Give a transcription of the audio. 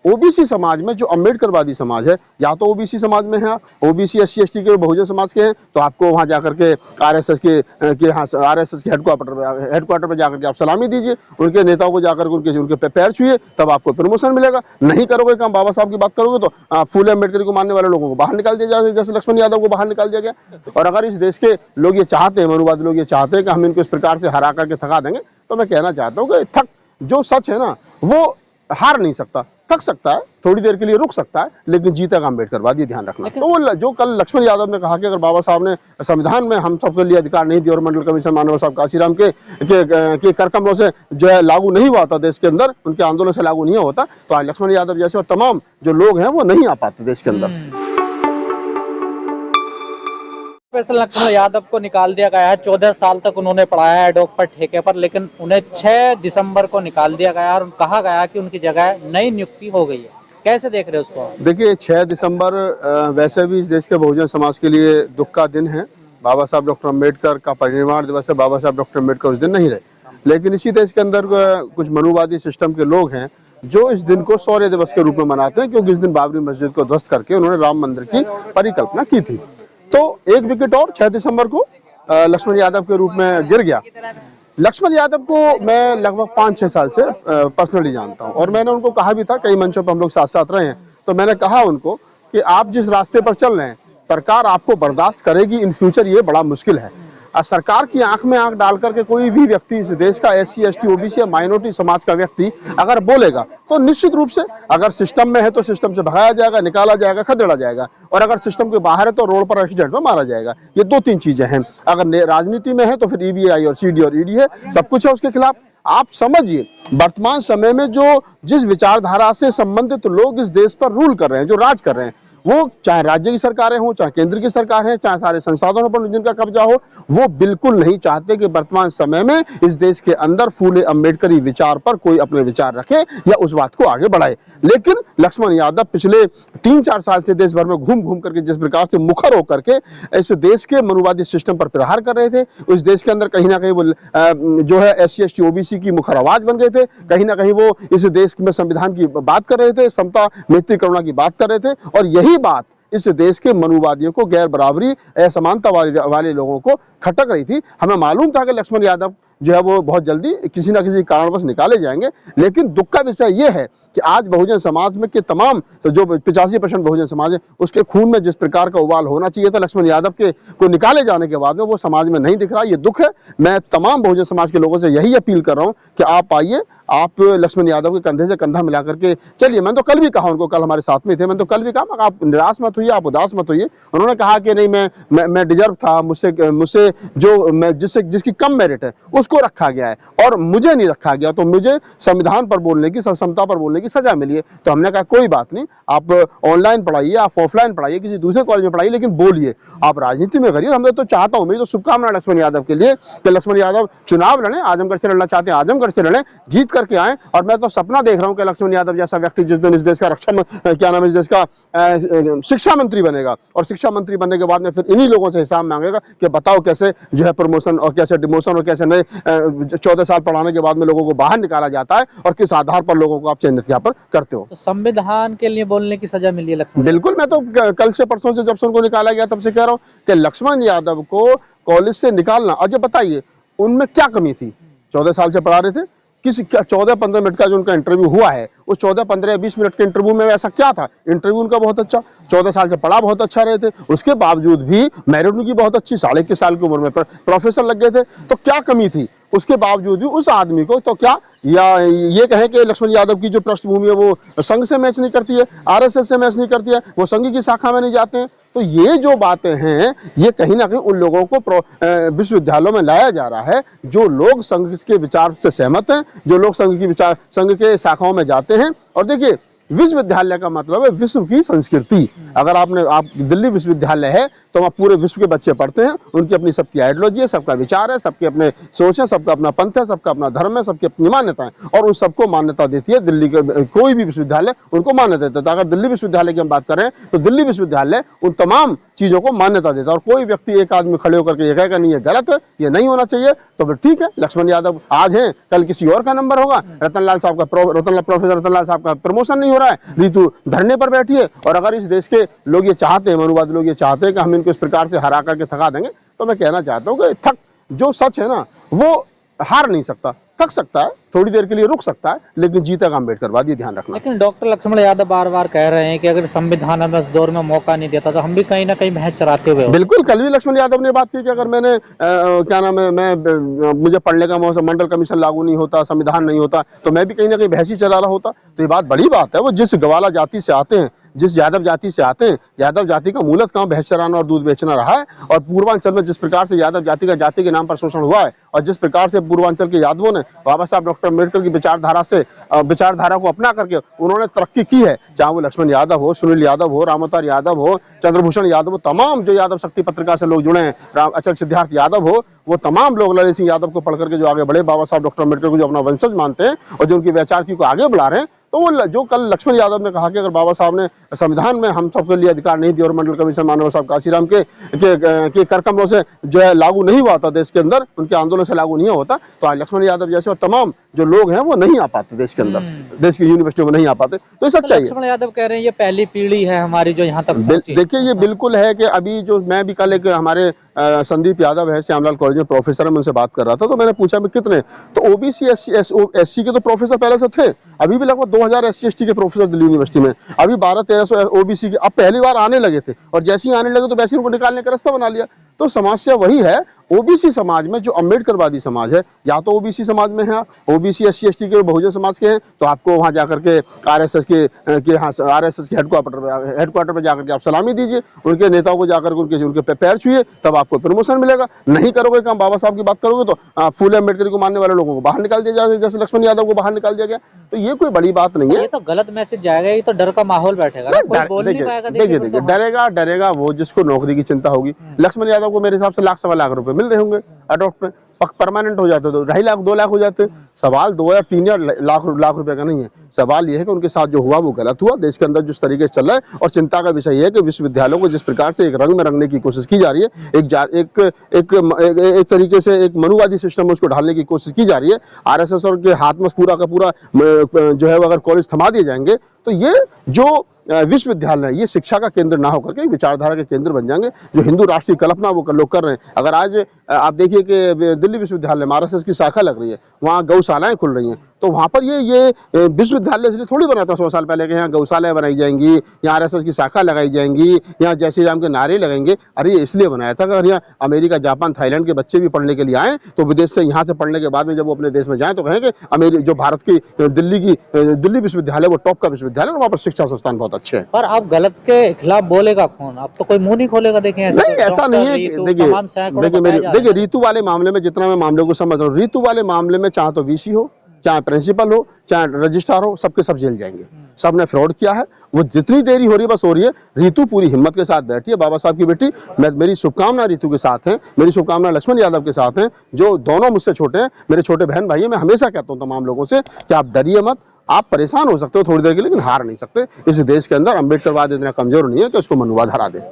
OBC समाज में जो अम्बेडकरवादी समाज है, या तो ओबीसी समाज में है, ओबीसी SC ST के बहुजन समाज के हैं, तो आपको वहां जाकर के आरएसएस के हेडक्वार्टर पर जाकर के आप सलामी दीजिए, उनके नेताओं को जाकर के उनके पैर छुइए, तब आपको प्रमोशन मिलेगा। नहीं करोगे काम, बाबा साहब की बात करोगे तो फूले अम्बेडकर को मानने वाले लोगों को बाहर निकाल दिया जाएगा, जैसे लक्ष्मण यादव को बाहर निकाल दिया गया। और अगर इस देश के लोग ये चाहते हैं, मनुवादी लोग ये चाहते हैं कि हम इनको इस प्रकार से हरा करके थका देंगे, तो मैं कहना चाहता हूँ कि जो सच है ना, वो हार नहीं सकता, थक सकता है, थोड़ी देर के लिए रुक सकता है, लेकिन जीतेगा अम्बेडकरवादी, ध्यान रखना। तो वो जो कल लक्ष्मण यादव ने कहा कि अगर बाबा साहब ने संविधान में हम सबके लिए अधिकार नहीं दिए और मंडल कमीशन मानव साहब काशीराम के कर कमरों से जो है लागू नहीं हुआ था देश के अंदर, उनके आंदोलन से लागू नहीं होता, तो आज लक्ष्मण यादव जैसे और तमाम जो लोग हैं वो नहीं आ पाते देश के अंदर। लक्ष्मण यादव को निकाल दिया गया है। 14 साल तक उन्होंने पढ़ाया है एडोक पर ठेके पर, लेकिन उन्हें 6 दिसंबर को निकाल दिया गया और कहा गया कि उनकी जगह नई नियुक्ति हो गई है। कैसे देख रहे हो उसको? देखिए, 6 दिसंबर वैसे भी इस देश के बहुजन समाज के लिए दुख का दिन है। बाबा साहब डॉक्टर अम्बेडकर का परिनिर्वाण दिवस है, बाबा साहब डॉक्टर अम्बेडकर उस दिन नहीं रहे, लेकिन इसी देश के अंदर कुछ मनुवादी सिस्टम के लोग हैं जो इस दिन को शौर्य दिवस के रूप में मनाते हैं, क्योंकि इस दिन बाबरी मस्जिद को ध्वस्त करके उन्होंने राम मंदिर की परिकल्पना की थी। तो एक विकेट और 6 दिसंबर को लक्ष्मण यादव के रूप में गिर गया। लक्ष्मण यादव को मैं लगभग 5-6 साल से पर्सनली जानता हूं, और मैंने उनको कहा भी था, कई मंचों पर हम लोग साथ साथ रहे हैं, तो मैंने कहा उनको कि आप जिस रास्ते पर चल रहे हैं, सरकार आपको बर्दाश्त करेगी इन फ्यूचर, ये बड़ा मुश्किल है। सरकार की आंख में आंख डाल करके कोई भी व्यक्ति इस देश का SC ST OBC या माइनॉरिटी समाज का व्यक्ति अगर बोलेगा, तो निश्चित रूप से अगर सिस्टम में है तो सिस्टम से भगाया जाएगा, निकाला जाएगा, खदेड़ा जाएगा, और अगर सिस्टम के बाहर है तो रोड पर एक्सीडेंट में मारा जाएगा। ये 2-3 चीजें हैं। अगर राजनीति में है तो फिर EBI और CD और ED है, सब कुछ है उसके खिलाफ। आप समझिए, वर्तमान समय में जिस विचारधारा से संबंधित लोग इस देश पर रूल कर रहे हैं, जो राज कर रहे हैं, वो चाहे राज्य की सरकारें हो, चाहे केंद्र की सरकार है, चाहे सारे संसाधनों पर जिनका कब्जा हो, वो बिल्कुल नहीं चाहते कि वर्तमान समय में इस देश के अंदर फूले अम्बेडकरी विचार पर कोई अपने विचार रखे या उस बात को आगे बढ़ाए। लेकिन लक्ष्मण यादव पिछले 3-4 साल से देश भर में घूम घूम करके जिस प्रकार से मुखर होकर के इस देश के मनुवादी सिस्टम पर प्रहार कर रहे थे, उस देश के अंदर कहीं ना कहीं वो जो है SC ST OBC की मुखर आवाज बन गए थे, कहीं ना कहीं वो इस देश में संविधान की बात कर रहे थे, समता, मैत्री, करुणा की बात कर रहे थे, और यही बात इस देश के मनुवादियों को, गैर बराबरी, असमानता वाले लोगों को खटक रही थी। हमें मालूम था कि लक्ष्मण यादव जो है वो बहुत जल्दी किसी ना किसी कारणवश निकाले जाएंगे, लेकिन दुख का विषय ये है कि आज बहुजन समाज में के तमाम जो 85% बहुजन समाज है, उसके खून में जिस प्रकार का उबाल होना चाहिए था लक्ष्मण यादव के को निकाले जाने के बाद में, वो समाज में नहीं दिख रहा। ये दुख है। मैं तमाम बहुजन समाज के लोगों से यही अपील कर रहा हूँ कि आप आइए, आप लक्ष्मण यादव के कंधे से कंधा मिला करके चलिए। मैंने तो कल भी कहा उनको, कल हमारे साथ में थे, मैंने तो कल भी कहा आप निराश मत होइए, आप उदास मत होइए। उन्होंने कहा कि नहीं, मैं डिजर्व था, मुझसे जो जिसकी कम मेरिट है उसको रखा गया है और मुझे नहीं रखा गया, तो मुझे संविधान पर बोलने की, समता पर बोलने की सजा मिली है। तो हमने कहा कोई बात नहीं, आप ऑनलाइन पढ़ाइए, आप ऑफलाइन पढ़ाइए, किसी दूसरे कॉलेज में पढ़ाइए, लेकिन बोलिए, आप राजनीति में करिए। हम तो चाहता हूं, मेरी तो शुभकामना लक्ष्मण यादव के लिए कि लक्ष्मण यादव चुनाव लड़े, आजमगढ़ से लड़ना चाहते हैं आजमगढ़ से लड़े, जीत करके आए। और मैं तो सपना देख रहा हूं कि लक्ष्मण यादव जैसा व्यक्ति जिस दिन इस देश का इस देश का शिक्षा मंत्री बनेगा, और शिक्षा मंत्री बनने के बाद में फिर इन्हीं लोगों से हिसाब मांगेगा कि बताओ कैसे जो है प्रमोशन और कैसे डिमोशन और कैसे नए 14 साल पढ़ाने के बाद में लोगों को बाहर निकाला जाता है, और किस आधार पर लोगों को आप चयनित यहाँ पर करते हो। तो संविधान के लिए बोलने की सजा मिली है लक्ष्मण? बिल्कुल। मैं तो कल से परसों से जब से उनको निकाला गया तब से कह रहा हूँ कि लक्ष्मण यादव को कॉलेज से निकालना, और जब बताइए उनमें क्या कमी थी? 14 साल से पढ़ा रहे थे, किसी 14-15 मिनट का जो उनका इंटरव्यू हुआ है, उस 14-15-20 मिनट के इंटरव्यू में ऐसा क्या था? इंटरव्यू उनका बहुत अच्छा, 14 साल से पढ़ा बहुत अच्छा रहे थे, उसके बावजूद भी मेरिट उनकी बहुत अच्छी, 21.5 साल की उम्र में प्रोफेसर लग गए थे। तो क्या कमी थी? उसके बावजूद भी उस आदमी को तो क्या, या ये कहें कि लक्ष्मण यादव की जो पृष्ठभूमि है वो संघ से मैच नहीं करती है, RSS से मैच नहीं करती है, वो संघ की शाखा में नहीं जाते हैं। तो ये जो बातें हैं, ये कहीं ना कहीं उन लोगों को विश्वविद्यालयों में लाया जा रहा है जो लोग संघ के विचार से सहमत हैं, जो लोग संघ के शाखाओं में जाते हैं। और देखिए, विश्वविद्यालय का मतलब है विश्व की संस्कृति। अगर आप दिल्ली विश्वविद्यालय है तो आप पूरे विश्व के बच्चे पढ़ते हैं, उनकी अपनी सबकी आइडियोलॉजी है, सबका विचार है, सबके अपने सोच है, सबका अपना पंथ है, सबका अपना धर्म है, सबकी अपनी मान्यता है, और उन सबको मान्यता देती है दिल्ली का कोई भी विश्वविद्यालय, उनको मान्यता देता है। अगर दिल्ली विश्वविद्यालय की हम बात करें तो दिल्ली विश्वविद्यालय उन तमाम चीजों को मान्यता देता है। और कोई व्यक्ति एक आदमी खड़े होकर के ये कहेगा नहीं ये गलत है, ये नहीं होना चाहिए, तो फिर ठीक है, लक्ष्मण यादव आज हैं, कल किसी और का नंबर होगा। प्रोफेसर रतनलाल साहब का प्रमोशन नहीं हो रहा है, ऋतु धरने पर बैठी है। और अगर इस देश के लोग ये चाहते हैं, मनुवादी लोग ये चाहते हैं कि हम इनको इस प्रकार से हरा करके थका देंगे, तो मैं कहना चाहता हूँ कि जो सच है ना वो हार नहीं सकता, थक सकता है, थोड़ी देर के लिए रुक सकता है, लेकिन जीतेगा अम्बेडकरवाद, ये ध्यान रखना। लेकिन डॉक्टर लक्ष्मण यादव बार बार कह रहे हैं कि अगर संविधान हमें इस दौर में मौका नहीं देता तो हम भी कहीं ना कहीं भैंस चराते हुए। बिल्कुल, कल भी लक्ष्मण यादव ने बात की कि अगर मैंने क्या नाम है, मुझे पढ़ने का मौका, मंडल कमीशन लागू नहीं होता, संविधान नहीं होता, तो मैं भी कहीं ना कहीं भैंस ही चरा रहा होता। तो ये बात बड़ी बात है। वो जिस ग्वाला जाति से आते हैं, जिस यादव जाति से आते हैं, यादव जाति का मूलत काम भैंस चराना और दूध बेचना रहा है। और पूर्वांचल में जिस प्रकार से यादव जाति का जाति के नाम पर शोषण हुआ है, और जिस प्रकार से पूर्वांचल के यादवों ने बाबा साहब डॉक्टर अम्बेडकर की विचारधारा को अपना करके उन्होंने तरक्की की है, चाहे वो लक्ष्मण यादव हो, सुनील यादव हो, रामोतार यादव हो, चंद्रभूषण यादव हो, तमाम जो यादव शक्ति पत्रिका से लोग जुड़े हैं, अचल सिद्धार्थ यादव हो, वो तमाम लोग ललित सिंह यादव को पढ़ करके जो आगे बढ़े, बाबा साहब डॉक्टर अम्बेडकर को जो अपना वंशज मानते हैं और जो उनकी वैचारिकी को आगे बढ़ा रहे हैं, तो वो जो कल लक्ष्मण यादव ने कहा कि अगर बाबा साहब ने संविधान में हम सबके लिए अधिकार नहीं दिए और मंडल कमीशन मानव साहब काशीराम के करकमलों से जो है लागू नहीं हुआ था देश के अंदर, उनके आंदोलन से लागू नहीं होता, तो आज लक्ष्मण यादव जैसे और तमाम जो लोग हैं वो नहीं आ पाते देश के अंदर, देश की यूनिवर्सिटियों में नहीं आ पाते। तो ये सच्चाई है। लक्ष्मण यादव कह रहे हैं ये पहली पीढ़ी है हमारी जो यहाँ तक पहुंची। देखिए ये बिल्कुल है कि अभी जो मैं भी कल एक हमारे संदीप यादव है श्यामलाल कॉलेज में प्रोफेसर है, मैं उनसे बात कर रहा था, तो मैंने पूछा मैं कितने, तो ओबीसी एससी के तो प्रोफेसर पहले से थे, अभी भी लगभग 2000 SC/ST के प्रोफेसर दिल्ली यूनिवर्सिटी में, अभी 1200-1300 ओबीसी के अब पहली बार आने लगे थे, और जैसे ही आने लगे तो वैसे ही उनको निकालने का रास्ता बना लिया। तो समस्या वही है, ओबीसी समाज में जो अम्बेडकरवादी समाज है, या तो ओबीसी समाज में है, ओबीसी SC/ST के बहुजन समाज के हैं, तो आपको वहां जाकर के आरएसएस के हेडक्वार्टर पर जाकर के आप सलामी दीजिए, उनके नेताओं को जाकर उनके पैर छुइए, तब आपको प्रमोशन मिलेगा। नहीं करोगे काम, बाबा साहब की बात करोगे तो फूले अम्बेडकर को मानने वाले लोगों को बाहर निकाल दिया जाएगा, जैसे लक्ष्मण यादव को बाहर निकाल दिया गया। तो ये कोई बड़ी बात नहीं है। ये तो गलत मैसेज जाएगा, ये तो डर का माहौल बैठेगा, कोई बोल नहीं पाएगा। देखिए डरेगा वो जिसको नौकरी की चिंता होगी। लक्ष्मण यादव को मेरे हिसाब से लाख सवा लाख रुपए मिल रहे होंगे अडॉप्ट पे, परमानेंट हो जाते तो 2.5 लाख 2 लाख हो जाते। सवाल 2 या 3 या लाख रुपए का नहीं है, सवाल यह है कि उनके साथ जो हुआ वो गलत हुआ, देश के अंदर जिस तरीके से चल रहा है। और चिंता का विषय है कि विश्वविद्यालयों को जिस प्रकार से एक रंग में रंगने की कोशिश की जा रही है, एक तरीके से एक मनुवादी सिस्टम में उसको ढालने की कोशिश की जा रही है। आरएसएस और के हाथ में पूरा का पूरा जो है अगर कॉलेज थमा दिए जाएंगे, तो ये जो विश्वविद्यालय है ये शिक्षा का केंद्र ना होकर के विचारधारा के केंद्र बन जाएंगे। जो हिंदू राष्ट्रीय कल्पना वो लोग कर रहे हैं। अगर आज आप देखिए कि दिल्ली विश्वविद्यालय में आरएसएस की शाखा लग रही है, वहाँ गौशालाएं खुल रही हैं, तो वहाँ पर ये विश्वविद्यालय इसलिए थोड़ी बना था 100 साल पहले कि यहाँ गौशालाएं बनाई जाएंगी, यहाँ आरएसएस की शाखा लगाई जाएंगी, यहाँ जय श्री राम के नारे लगेंगे। अरे ये इसलिए बनाया था कि अगर यहाँ अमेरिका, जापान, थाईलैंड के बच्चे भी पढ़ने के लिए आए, तो विदेश से यहाँ से पढ़ने के बाद में जब वो अपने देश में जाएं तो कहेंगे जो भारत की दिल्ली विश्वविद्यालय वो टॉप का विश्वविद्यालय, वहाँ पर शिक्षा संस्थान बहुत अच्छे हैं। पर आप गलत के खिलाफ बोलेगा कौन? अब तो कोई मुंह नहीं खोलेगा। देखें नहीं, ऐसा नहीं है। देखिए रीतू वाले मामले में जितना मैं मामले को समझ रहा हूँ, रीतू वाले मामले में चाहे तो वीसी हो, चाहे प्रिंसिपल हो, चाहे रजिस्ट्रार हो, सबके सब जेल जाएंगे। सबने फ्रॉड किया है। वो जितनी देरी हो रही है बस हो रही है। रीतू पूरी हिम्मत के साथ बैठी है, बाबा साहब की बेटी। मेरी शुभकामना रीतू के साथ है, मेरी शुभकामना लक्ष्मण यादव के साथ है, जो दोनों मुझसे छोटे हैं, मेरे छोटे बहन भाई हैं। मैं हमेशा कहता हूँ तमाम लोगों से कि आप डरिए मत, आप परेशान हो सकते हो थोड़ी देर के लिए, लेकिन हार नहीं सकते। इस देश के अंदर अम्बेडकरवाद इतना कमजोर नहीं है कि उसको मनुवाद हरा दे।